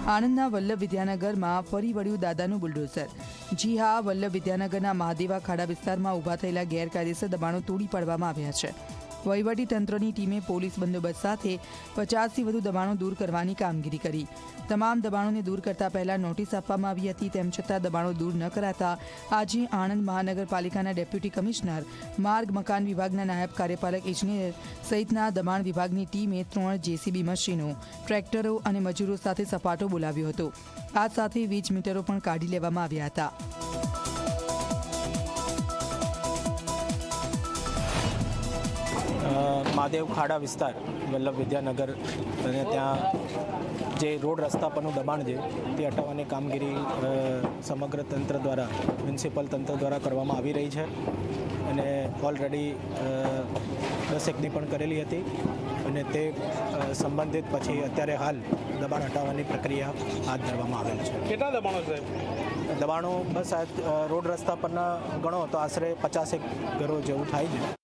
આણંદના વલ્લભ વિદ્યાનગરમાં ફરી વળ્યું દાદાનું બુલડોઝર। જી હા, વલ્લભ વિદ્યાનગરના મહાદેવા ખાડા વિસ્તારમાં ઊભા થયેલા ગેરકાયદેસર દબાણો તોડી પાડવામાં આવ્યા છે। વહીવટી તંત્રની ટીમે પોલીસ બંદોબસ્ત સાથે 50થી વધુ દબાણો દૂર કરવાની કામગીરી કરી। તમામ દબાણોને દૂર કરતા પહેલા નોટિસ આપવામાં આવી હતી, તેમ છતાં દબાણો દૂર ન કરાતા આજે આણંદ મહાનગરપાલિકાના ડેપ્યુટી કમિશનર, માર્ગ મકાન વિભાગના નાયબ કાર્યપાલક ઇજનેર સહિતના દબાણ વિભાગની ટીમે 3 જેસીબી મશીનો, ટ્રેક્ટરો અને મજૂરો સાથે સપાટો બોલાવ્યો હતો। આ સાથે વીજ મીટરો પણ કાઢી લેવામાં આવ્યા હતા। મહાદેવ ખાડા વિસ્તાર વલ્લભ વિદ્યાનગર અને ત્યાં જે રોડ રસ્તા પરનું દબાણ છે તે હટાવવાની કામગીરી સમગ્ર તંત્ર દ્વારા, મ્યુનિસિપલ તંત્ર દ્વારા કરવામાં આવી રહી છે અને ઓલરેડી 10 એકની પણ કરેલી હતી અને તે સંબંધિત પછી અત્યારે હાલ દબાણ હટાવવાની પ્રક્રિયા હાથ ધરવામાં આવેલ છે। કેટલા દબાણો સાહેબ? દબાણો બસ આ રોડ રસ્તા પરના ગણો તો આશરે 50 ઘરો જેવું થાય છે।